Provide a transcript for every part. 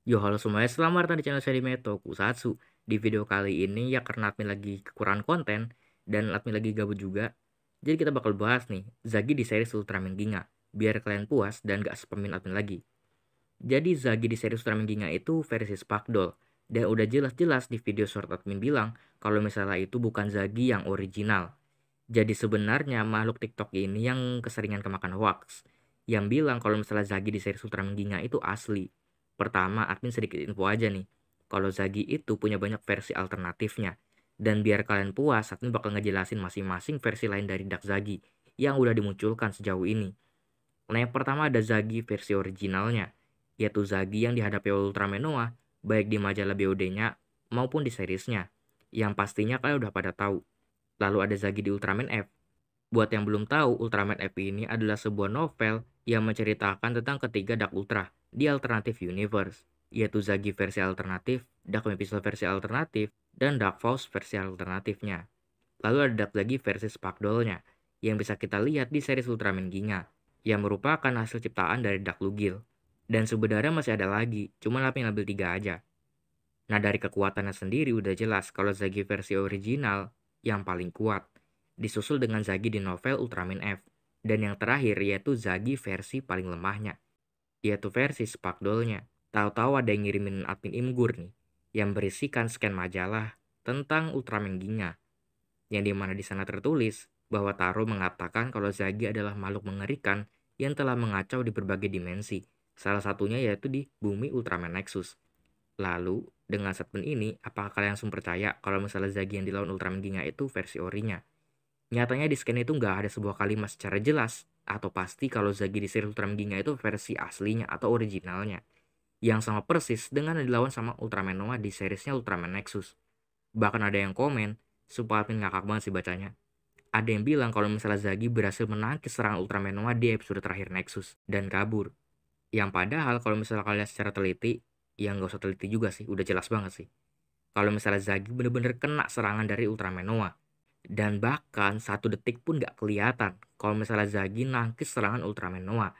Yo, halo semuanya, selamat datang di channel saya Shadime Tokusatsu. Di video kali ini ya karena admin lagi kekurangan konten dan admin lagi gabut juga. Jadi kita bakal bahas nih, Zagi di series Ultraman Ginga. Biar kalian puas dan gak spamin admin lagi. Jadi Zagi di series Ultraman Ginga itu versi Sparkdoll. Dan udah jelas-jelas di video short admin bilang kalau misalnya itu bukan Zagi yang original. Jadi sebenarnya makhluk TikTok ini yang keseringan kemakan hoax. Yang bilang kalau misalnya Zagi di series Ultraman Ginga itu asli. Pertama, admin sedikit info aja nih. Kalau Zagi itu punya banyak versi alternatifnya. Dan biar kalian puas, admin bakal ngejelasin masing-masing versi lain dari Dark Zagi yang udah dimunculkan sejauh ini. Nah, yang pertama ada Zagi versi originalnya, yaitu Zagi yang dihadapi oleh Ultraman Noah, baik di majalah BOD-nya maupun di seriesnya. Yang pastinya kalian udah pada tahu. Lalu ada Zagi di Ultraman F. Buat yang belum tahu, Ultraman F ini adalah sebuah novel yang menceritakan tentang ketiga Dark Ultra di Alternative Universe, yaitu Zagi versi alternatif, Dark Mephisel versi alternatif, dan Dark Faust versi alternatifnya. Lalu ada Dark Zagi versi Sparkdoll-nya, yang bisa kita lihat di series Ultraman Ginga, yang merupakan hasil ciptaan dari Dark Lugil. Dan sebenarnya masih ada lagi, cuma tapi ngambil 3 aja. Nah, dari kekuatannya sendiri udah jelas kalau Zagi versi original yang paling kuat, disusul dengan Zagi di novel Ultraman F. Dan yang terakhir yaitu Zagi versi paling lemahnya, yaitu versi Sparkdoll-nya. Tahu-tahu ada yang ngirimin admin Imgur nih, yang berisikan scan majalah tentang Ultraman Ginga, yang dimana di sana tertulis bahwa Taro mengatakan kalau Zagi adalah makhluk mengerikan yang telah mengacau di berbagai dimensi, salah satunya yaitu di bumi Ultraman Nexus. Lalu, dengan statement ini, apakah kalian langsung percaya kalau misalnya Zagi yang dilawan Ultraman Ginga itu versi orinya? Nyatanya di scan itu nggak ada sebuah kalimat secara jelas, atau pasti kalau Zagi di seri Ultraman Ginga itu versi aslinya atau originalnya, yang sama persis dengan yang dilawan sama Ultraman Noah di seriesnya Ultraman Nexus. Bahkan ada yang komen, supaya admin ngakak banget sih bacanya. Ada yang bilang kalau misalnya Zagi berhasil menangkis serangan Ultraman Noah di episode terakhir Nexus, dan kabur. Yang padahal kalau misalnya kalian secara teliti, ya nggak usah teliti juga sih, udah jelas banget sih. Kalau misalnya Zagi bener-bener kena serangan dari Ultraman Noah. Dan bahkan 1 detik pun nggak kelihatan kalau misalnya Zagi nangkis serangan Ultraman Noah.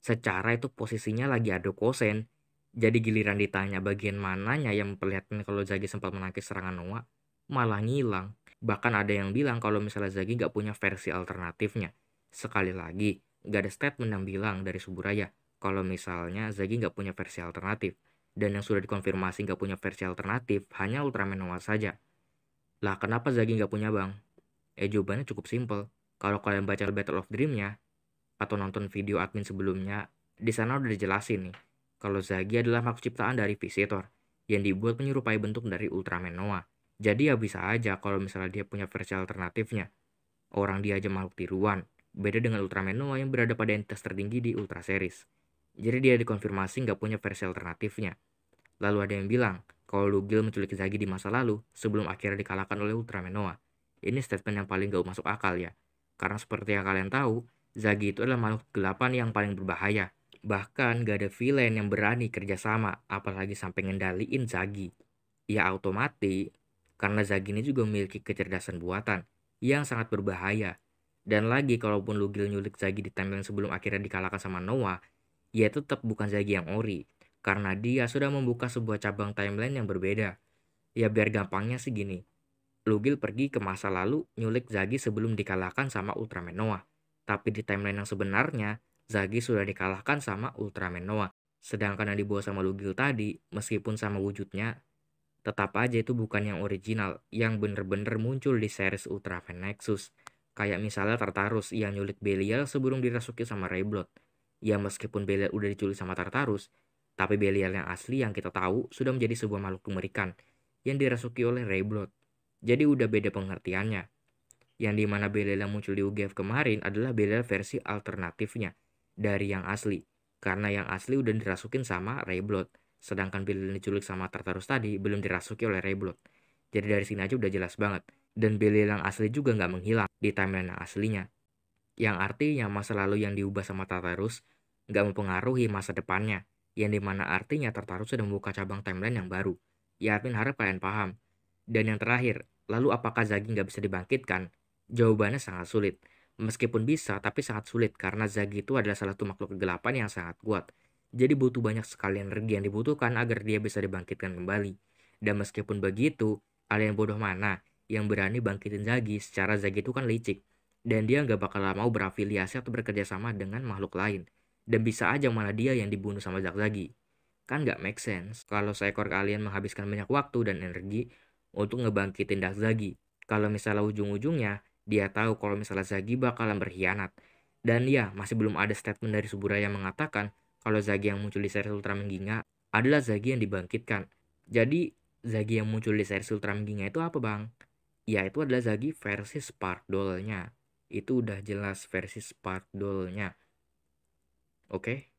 Secara itu posisinya lagi adu kosen. Jadi giliran ditanya bagian mananya yang memperlihatkan kalau Zagi sempat menangkis serangan Noah, malah ngilang. Bahkan ada yang bilang kalau misalnya Zagi nggak punya versi alternatifnya. Sekali lagi, nggak ada statement yang bilang dari Suburaya kalau misalnya Zagi nggak punya versi alternatif. Dan yang sudah dikonfirmasi nggak punya versi alternatif hanya Ultraman Noah saja. Lah kenapa Zagi nggak punya bang? Jawabannya cukup simpel. Kalau kalian baca Battle of Dream-nya atau nonton video admin sebelumnya, di sana udah dijelasin nih kalau Zagi adalah makhluk ciptaan dari Visitor yang dibuat menyerupai bentuk dari Ultraman Noah. Jadi ya bisa aja kalau misalnya dia punya versi alternatifnya. Orang dia aja makhluk tiruan, beda dengan Ultraman Noah yang berada pada entitas tertinggi di Ultra Series. Jadi dia dikonfirmasi nggak punya versi alternatifnya. Lalu ada yang bilang kalau Lugil menculik Zagi di masa lalu sebelum akhirnya dikalahkan oleh Ultraman Noah. Ini statement yang paling gak masuk akal ya. Karena seperti yang kalian tahu, Zagi itu adalah makhluk kegelapan yang paling berbahaya. Bahkan gak ada villain yang berani kerjasama, apalagi sampai ngendaliin Zagi. Ya otomatis, karena Zagi ini juga memiliki kecerdasan buatan yang sangat berbahaya. Dan lagi kalaupun Lugil nyulik Zagi di timeline sebelum akhirnya dikalahkan sama Noah, ya tetap bukan Zagi yang ori. Karena dia sudah membuka sebuah cabang timeline yang berbeda. Ya biar gampangnya sih gini, Lugil pergi ke masa lalu nyulik Zagi sebelum dikalahkan sama Ultraman Noah. Tapi di timeline yang sebenarnya, Zagi sudah dikalahkan sama Ultraman Noah. Sedangkan yang dibawa sama Lugil tadi, meskipun sama wujudnya, tetap aja itu bukan yang original, yang bener-bener muncul di series Ultraman Nexus. Kayak misalnya Tartarus yang nyulik Belial sebelum dirasuki sama Rayblood. Ya meskipun Belial udah diculik sama Tartarus, tapi Belial yang asli yang kita tahu sudah menjadi sebuah makhluk mengerikan yang dirasuki oleh Rayblood. Jadi udah beda pengertiannya. Yang dimana Belial yang muncul di UGF kemarin adalah Belial versi alternatifnya dari yang asli. Karena yang asli udah dirasukin sama Rayblood. Sedangkan Belial yang diculik sama Tartarus tadi belum dirasuki oleh Rayblood. Jadi dari sini aja udah jelas banget. Dan Belial yang asli juga nggak menghilang di timeline yang aslinya. Yang artinya masa lalu yang diubah sama Tartarus nggak mempengaruhi masa depannya. Yang dimana artinya Tartarus sudah membuka cabang timeline yang baru. Ya Admin harap kalian paham. Dan yang terakhir, lalu apakah Zagi nggak bisa dibangkitkan? Jawabannya sangat sulit. Meskipun bisa, tapi sangat sulit karena Zagi itu adalah salah satu makhluk kegelapan yang sangat kuat. Jadi butuh banyak sekali energi yang dibutuhkan agar dia bisa dibangkitkan kembali. Dan meskipun begitu, alien bodoh mana yang berani bangkitin Zagi? Secara Zagi itu kan licik. Dan dia nggak bakal mau berafiliasi atau bekerja sama dengan makhluk lain. Dan bisa aja malah dia yang dibunuh sama Zagi. Kan nggak make sense kalau seekor alien menghabiskan banyak waktu dan energi untuk ngebangkitin Zagi. Kalau misalnya ujung-ujungnya, dia tahu kalau misalnya Zagi bakalan berkhianat. Dan ya, masih belum ada statement dari Suburaya yang mengatakan kalau Zagi yang muncul di series Ultraman Ginga adalah Zagi yang dibangkitkan. Jadi, Zagi yang muncul di series Ultraman Ginga itu apa, Bang? Ya, itu adalah Zagi versi Spark Doll-nya. Itu udah jelas versi Spark Doll-nya. Oke?